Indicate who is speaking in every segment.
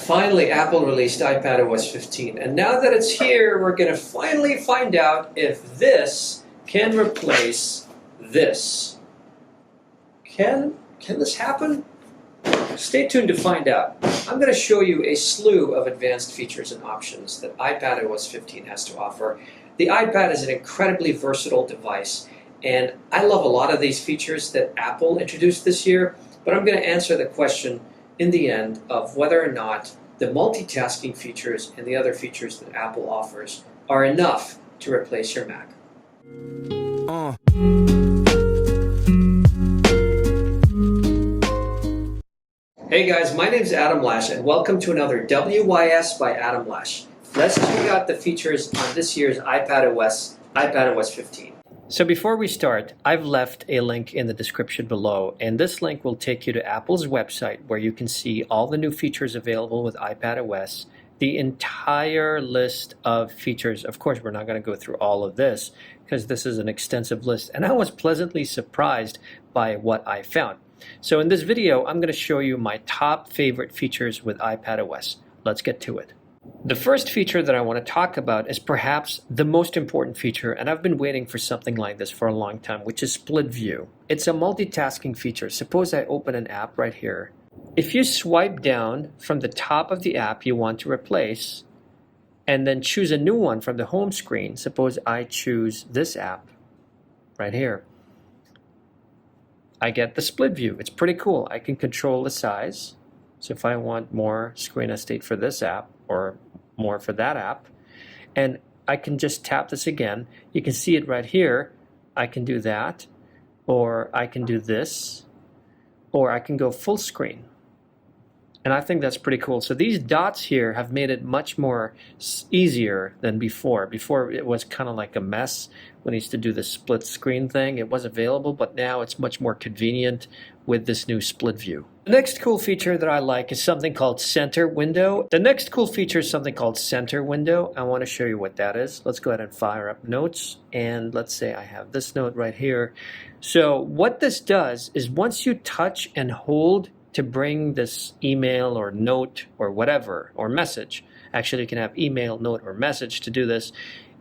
Speaker 1: Finally, Apple released iPadOS 15, and now that it's here, we're going to finally find out if this can replace this. Can this happen? Stay tuned to find out. I'm going to show you a slew of advanced features and options that iPadOS 15 has to offer. The iPad is an incredibly versatile device, and I love a lot of these features that Apple introduced this year, but I'm going to answer the question in the end of whether or not the multitasking features and the other features that Apple offers are enough to replace your Mac. Hey guys, my name is Adam Lash and welcome to another WYS by Adam Lash. Let's check out the features on this year's iPadOS 15. So before we start, I've left a link in the description below, and this link will take you to Apple's website where you can see all the new features available with iPadOS, the entire list of features. Of course, we're not going to go through all of this because this is an extensive list, and I was pleasantly surprised by what I found. So in this video, I'm going to show you my top favorite features with iPadOS. Let's get to it. The first feature that I want to talk about is perhaps the most important feature, and I've been waiting for something like this for a long time, which is split view. It's a multitasking feature. Suppose I open an app right here. If you swipe down from the top of the app you want to replace, and then choose a new one from the home screen, suppose I choose this app right here, I get the split view. It's pretty cool. I can control the size. So if I want more screen estate for this app or more for that app, and I can just tap this again. You can see it right here. I can do that, or I can do this, or I can go full screen. And I think that's pretty cool. So these dots here have made it much more easier than before. Before it was kind of like a mess when I used to do the split screen thing. It was available, but now it's much more convenient with this new split view. The next cool feature that I like is something called Center Window. I want to show you what that is. Let's go ahead and fire up Notes. And let's say I have this note right here. So what this does is once you touch and hold to bring this email or note or whatever, or message. Actually, you can have email, note, or message to do this.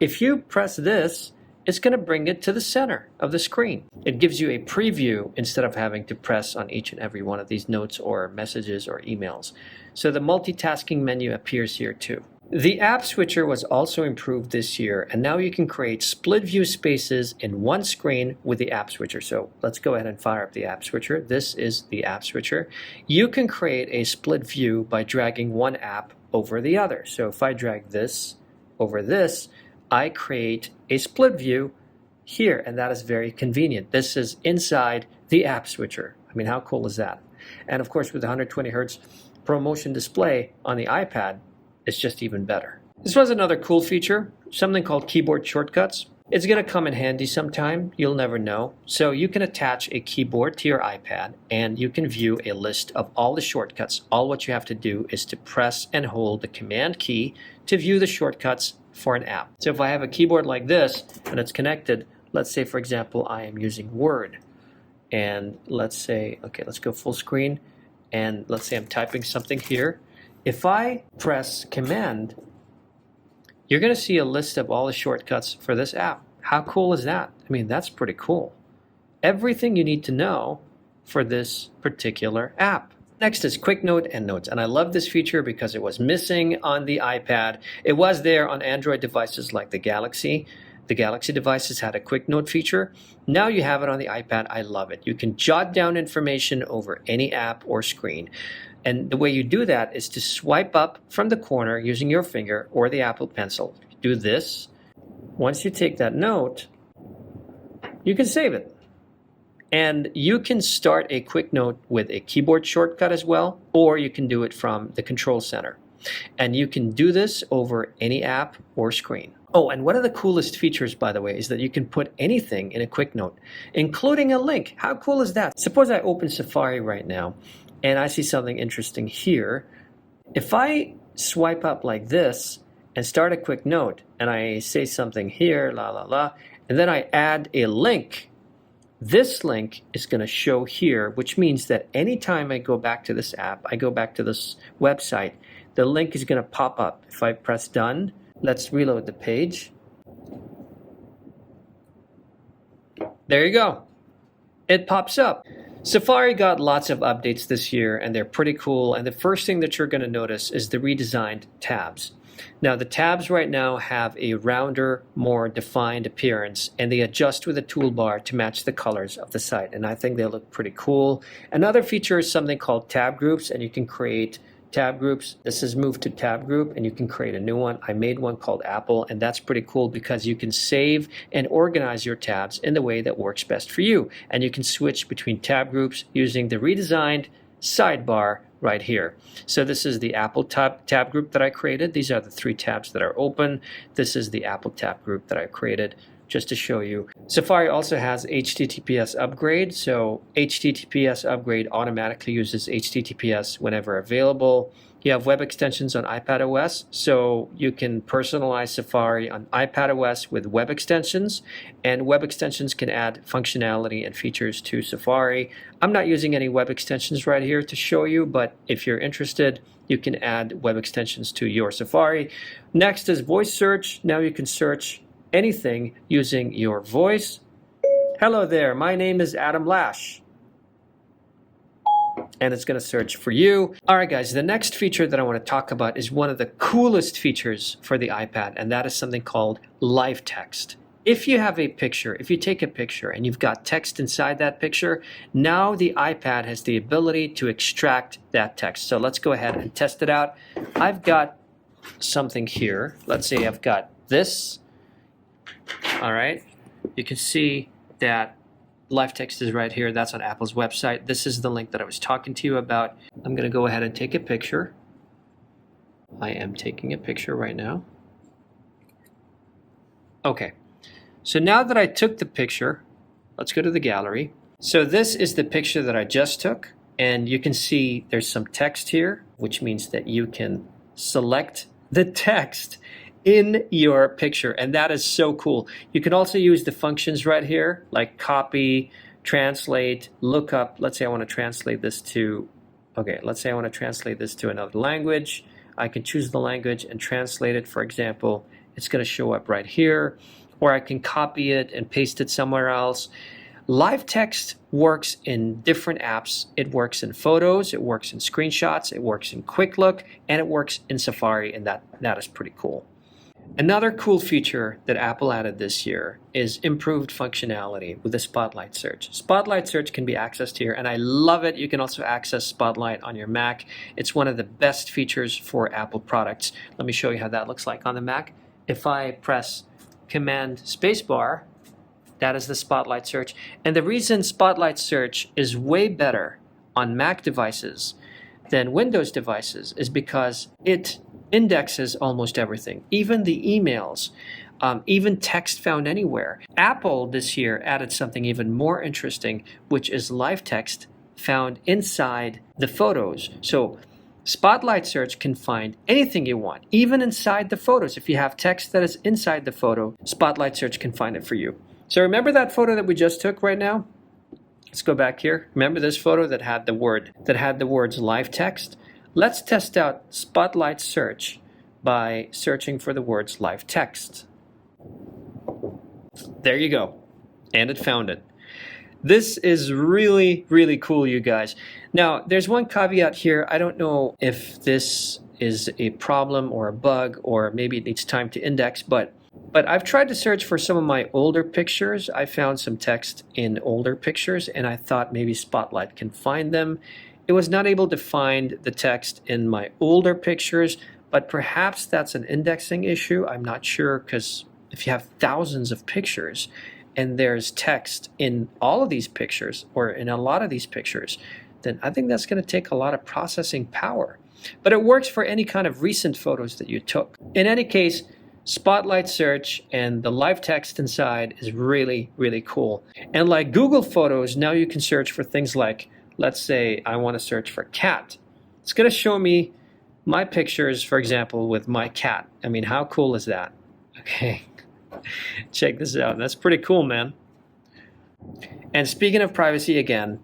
Speaker 1: If you press this, it's going to bring it to the center of the screen. It gives you a preview instead of having to press on each and every one of these notes or messages or emails. So the multitasking menu appears here too. The app switcher was also improved this year, and now you can create split view spaces in one screen with the app switcher. So let's go ahead and fire up the app switcher. This is the app switcher. You can create a split view by dragging one app over the other. So if I drag this over this, I create a split view here, and that is very convenient. This is inside the app switcher. I mean, how cool is that? And of course, with 120 Hertz ProMotion display on the iPad, it's just even better. This was another cool feature, something called keyboard shortcuts. It's going to come in handy sometime, you'll never know. So you can attach a keyboard to your iPad and you can view a list of all the shortcuts. All what you have to do is to press and hold the Command key to view the shortcuts for an app. So if I have a keyboard like this and it's connected, let's say for example I am using Word, and let's say, okay, let's go full screen, and let's say I'm typing something here. If I press Command, you're going to see a list of all the shortcuts for this app. How cool is that? I mean, that's pretty cool. Everything you need to know for this particular app. Next is Quick Note and Notes, and I love this feature because it was missing on the iPad. It was there on Android devices like the Galaxy. The Galaxy devices had a Quick Note feature. Now you have it on the iPad. I love it. You can jot down information over any app or screen. And the way you do that is to swipe up from the corner using your finger or the Apple Pencil. Do this. Once you take that note, you can save it. And you can start a quick note with a keyboard shortcut as well, or you can do it from the control center. And you can do this over any app or screen. Oh, and one of the coolest features, by the way, is that you can put anything in a quick note, including a link. How cool is that? Suppose I open Safari right now, and I see something interesting here. If I swipe up like this and start a quick note, and I say something here, and then I add a link, this link is going to show here, which means that anytime I go back to this app, I go back to this website, the link is going to pop up. If I press done, let's reload the page. There you go. It pops up. Safari got lots of updates this year, and they're pretty cool. And the first thing that you're going to notice is the redesigned tabs. Now, the tabs right now have a rounder, more defined appearance, and they adjust with a toolbar to match the colors of the site. And I think they look pretty cool. Another feature is something called tab groups, and you can create tab groups. This is moved to tab group, and you can create a new one. I made one called Apple, and that's pretty cool because you can save and organize your tabs in the way that works best for you. And you can switch between tab groups using the redesigned sidebar right here. So this is the Apple tab group that I created. These are the 3 tabs that are open. This is the Apple tab group that I created, just to show you. Safari also has HTTPS upgrade. So HTTPS upgrade automatically uses HTTPS whenever available. You have web extensions on iPadOS, so you can personalize Safari on iPadOS with web extensions, and web extensions can add functionality and features to Safari. I'm not using any web extensions right here to show you, but if you're interested, you can add web extensions to your Safari. Next is voice search. Now you can search anything using your voice. Hello there, my name is Adam Lash. And it's going to search for you. All right, guys, the next feature that I want to talk about is one of the coolest features for the iPad, and that is something called live text. If you have a picture, if you take a picture and you've got text inside that picture, now the iPad has the ability to extract that text. So let's go ahead and test it out. I've got something here. Let's say I've got this. All right, you can see that live text is right here. That's on Apple's website. This is the link that I was talking to you about. I'm going to go ahead and take a picture. I am taking a picture right now. Okay, so now that I took the picture, let's go to the gallery. So this is the picture that I just took, and you can see there's some text here, which means that you can select the text in your picture, and that is so cool. You can also use the functions right here, like copy, translate, look up. Let's say I want to translate this to, let's say I want to translate this to another language. I can choose the language and translate it. For example, it's going to show up right here, or I can copy it and paste it somewhere else. Live text works in different apps. It works in photos, it works in screenshots, it works in Quick Look, and it works in Safari, and that is pretty cool. Another cool feature that Apple added this year is improved functionality with the Spotlight search. Spotlight search can be accessed here, and I love it. You can also access Spotlight on your Mac. It's one of the best features for Apple products. Let me show you how that looks like on the Mac. If I press Command Spacebar, that is the Spotlight search. And the reason Spotlight search is way better on Mac devices than Windows devices is because it indexes almost everything, even the emails, even text found anywhere. Apple this year added something even more interesting, which is live text found inside the photos. So Spotlight search can find anything you want, even inside the photos. If you have text that is inside the photo, Spotlight search can find it for you. So remember that photo that we just took right now? Let's go back here. Remember this photo that had the words live text? Let's test out Spotlight search by searching for the words live text. There you go. And it found it. This is really, really cool, you guys. Now, there's one caveat here. I don't know if this is a problem or a bug, or maybe it needs time to index, but I've tried to search for some of my older pictures. I found some text in older pictures, and I thought maybe Spotlight can find them. It was not able to find the text in my older pictures, but perhaps that's an indexing issue. I'm not sure, because if you have thousands of pictures and there's text in all of these pictures or in a lot of these pictures, then I think that's going to take a lot of processing power. But it works for any kind of recent photos that you took. In any case, Spotlight search and the live text inside is really, really cool. And like Google Photos, now you can search for things like, let's say I want to search for cat. It's going to show me my pictures, for example, with my cat. I mean, how cool is that? Okay, check this out. That's pretty cool, man. And speaking of privacy again,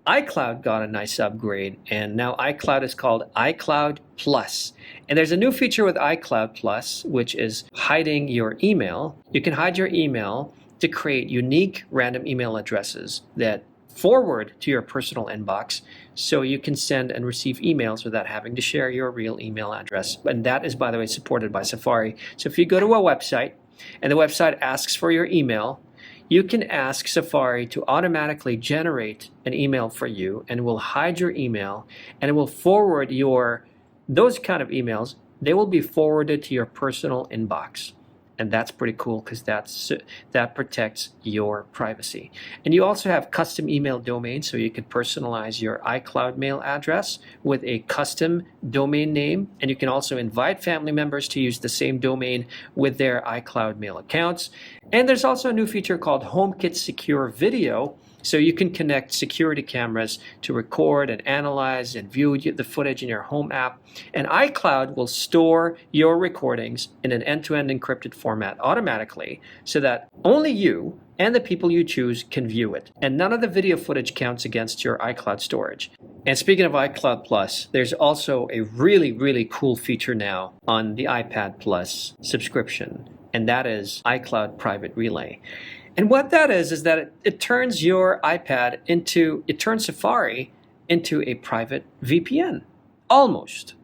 Speaker 1: iCloud got a nice upgrade, and now iCloud is called iCloud Plus. And there's a new feature with iCloud Plus, which is hiding your email. You can hide your email to create unique random email addresses that forward to your personal inbox so you can send and receive emails without having to share your real email address. And that is, by the way, supported by Safari. So if you go to a website and the website asks for your email, you can ask Safari to automatically generate an email for you, and it will hide your email, and it will forward those kind of emails. They will be forwarded to your personal inbox. And that's pretty cool because that protects your privacy. And you also have custom email domains, so you can personalize your iCloud mail address with a custom domain name. And you can also invite family members to use the same domain with their iCloud mail accounts. And there's also a new feature called HomeKit Secure Video. So you can connect security cameras to record and analyze and view the footage in your home app. And iCloud will store your recordings in an end-to-end encrypted format automatically so that only you and the people you choose can view it. And none of the video footage counts against your iCloud storage. And speaking of iCloud Plus, there's also a really, really cool feature now on the iPad Plus subscription, and that is iCloud Private Relay. And what that is that it turns your iPad it turns Safari into a private VPN, almost.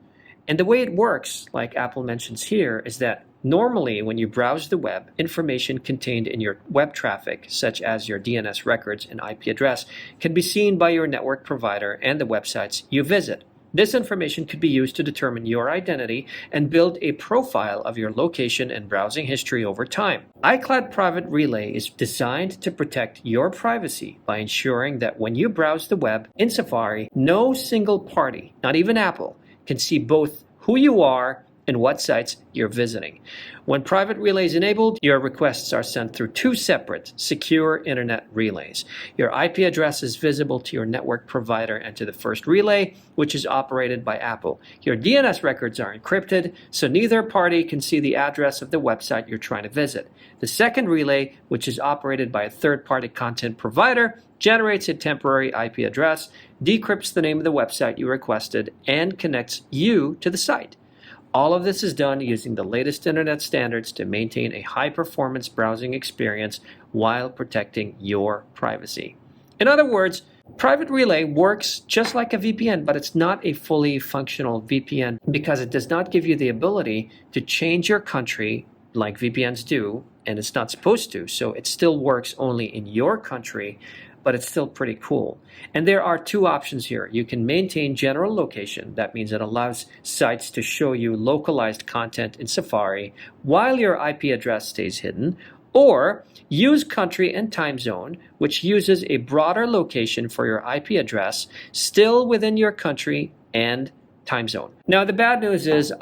Speaker 1: And the way it works, like Apple mentions here, is that normally when you browse the web, information contained in your web traffic, such as your DNS records and IP address, can be seen by your network provider and the websites you visit. This information could be used to determine your identity and build a profile of your location and browsing history over time. iCloud Private Relay is designed to protect your privacy by ensuring that when you browse the web in Safari, no single party, not even Apple, can see both who you are and what sites you're visiting. When Private Relay is enabled, your requests are sent through two separate, secure internet relays. Your IP address is visible to your network provider and to the first relay, which is operated by Apple. Your DNS records are encrypted, so neither party can see the address of the website you're trying to visit. The second relay, which is operated by a third-party content provider, generates a temporary IP address, decrypts the name of the website you requested, and connects you to the site. All of this is done using the latest internet standards to maintain a high-performance browsing experience while protecting your privacy. In other words, Private Relay works just like a VPN, but it's not a fully functional VPN because it does not give you the ability to change your country like VPNs do, and it's not supposed to. So it still works only in your country, but it's still pretty cool. And there are two options here. You can maintain general location. That means it allows sites to show you localized content in Safari while your IP address stays hidden, or use country and time zone, which uses a broader location for your IP address still within your country and time zone. Now, the bad news is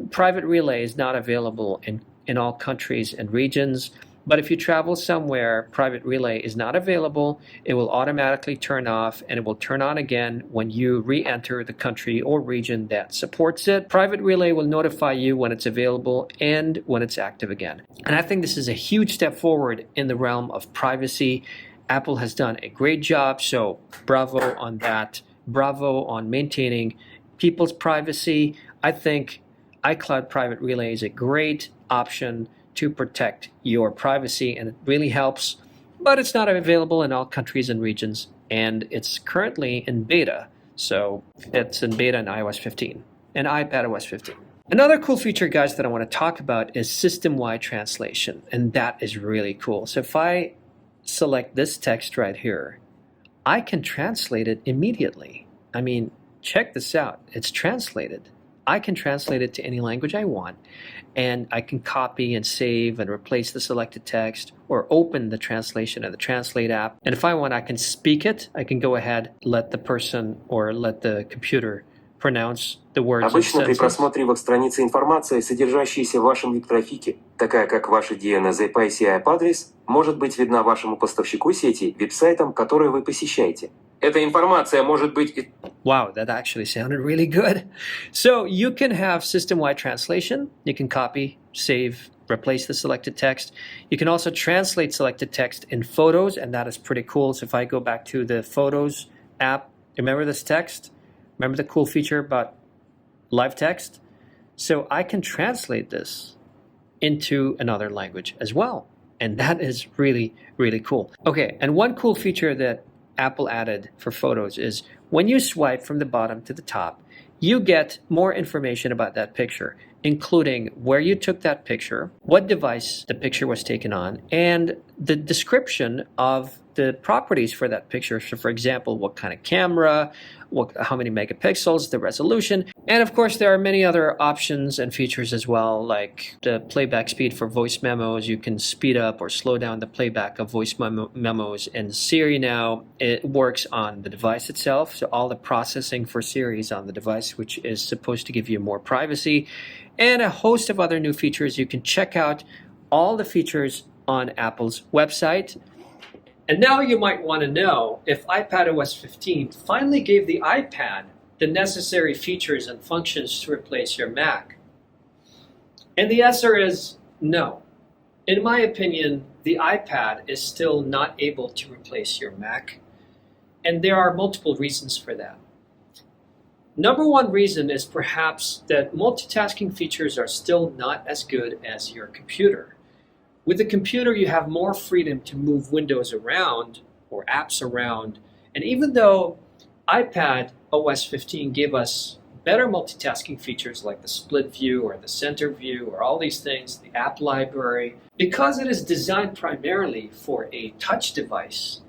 Speaker 1: Private Relay is not available in all countries and regions. But if you travel somewhere, Private Relay is not available. It will automatically turn off, and it will turn on again when you re-enter the country or region that supports it. Private Relay will notify you when it's available and when it's active again. And I think this is a huge step forward in the realm of privacy. Apple has done a great job, so bravo on that. Bravo on maintaining people's privacy. I think iCloud Private Relay is a great option to protect your privacy, and it really helps, but it's not available in all countries and regions, and it's currently in beta. So it's in beta in iOS 15 and iPadOS 15. Another cool feature, guys, that I want to talk about is system-wide translation, and that is really cool. So if I select this text right here, I can translate it immediately. I mean, check this out. It's translated. I can translate it to any language I want, and I can copy and save and replace the selected text or open the translation of the Translate app. And if I want, I can speak it. I can go ahead, let the person or let the computer pronounce the words.
Speaker 2: Обычно при просмотре веб-страницы информация, содержащаяся в вашем веб-трафике, такая как ваши DNS, IP и iPad-адрес, может быть видна вашему поставщику сети, веб-сайтам, которые вы посещаете. Эта информация может быть...
Speaker 1: Wow, that actually sounded really good. So you can have system-wide translation. You can copy, save, replace the selected text. You can also translate selected text in photos, and that is pretty cool. So if I go back to the Photos app Remember this text? Remember the cool feature about live text? So I can translate this into another language as well. And that is really, really cool. Okay, and one cool feature that Apple added for photos is when you swipe from the bottom to the top, you get more information about that picture, including where you took that picture, what device the picture was taken on, and the description of the properties for that picture. So for example, what kind of camera, how many megapixels, the resolution. And of course, there are many other options and features as well, like the playback speed for voice memos. You can speed up or slow down the playback of voice memos. And Siri now, it works on the device itself. So all the processing for Siri is on the device, which is supposed to give you more privacy. And a host of other new features. You can check out all the features on Apple's website. And now you might want to know if iPadOS 15 finally gave the iPad the necessary features and functions to replace your Mac. And the answer is no. In my opinion, the iPad is still not able to replace your Mac. And there are multiple reasons for that. Number one reason is perhaps that multitasking features are still not as good as your computer. With the computer, you have more freedom to move windows around or apps around. And even though iPadOS 15 gave us better multitasking features like the split view or the center view or all these things, the app library, because it is designed primarily for a touch device,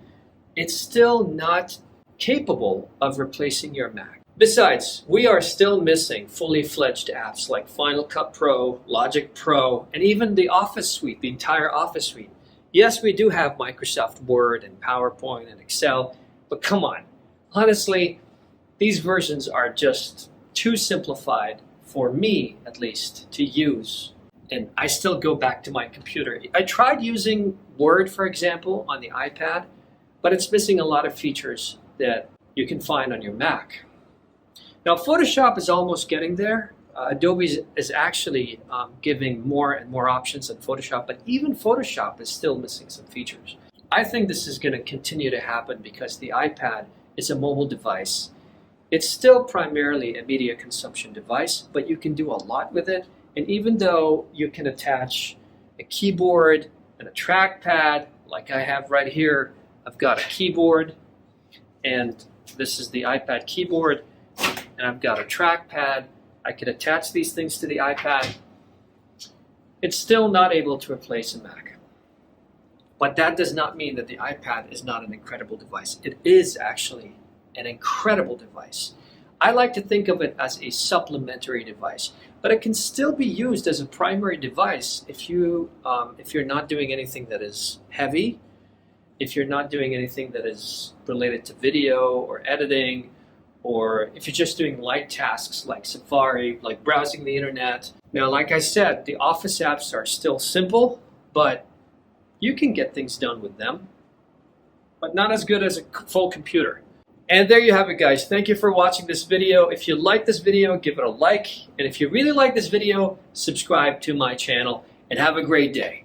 Speaker 1: it's still not capable of replacing your Mac. Besides, we are still missing fully fledged apps like Final Cut Pro, Logic Pro, and even the Office suite, the entire Office suite. Yes, we do have Microsoft Word and PowerPoint and Excel, but come on. Honestly, these versions are just too simplified for me, at least, to use. And I still go back to my computer. I tried using Word, for example, on the iPad, but it's missing a lot of features that you can find on your Mac. Now, Photoshop is almost getting there. Adobe is actually giving more and more options than Photoshop, but even Photoshop is still missing some features. I think this is going to continue to happen because the iPad is a mobile device. It's still primarily a media consumption device, but you can do a lot with it. And even though you can attach a keyboard and a trackpad, like I have right here, I've got a keyboard, and this is the iPad keyboard. And I've got a trackpad. I could attach these things to the iPad. It's still not able to replace a Mac. But that does not mean that the iPad is not an incredible device. It is actually an incredible device. I like to think of it as a supplementary device, but it can still be used as a primary device if you're not doing anything that is heavy, if you're not doing anything that is related to video or editing, or if you're just doing light tasks like Safari, like browsing the internet. Now, like I said, the Office apps are still simple, but you can get things done with them, but not as good as a full computer. And there you have it, guys. Thank you for watching this video. If you like this video, give it a like. And if you really like this video, subscribe to my channel, and have a great day.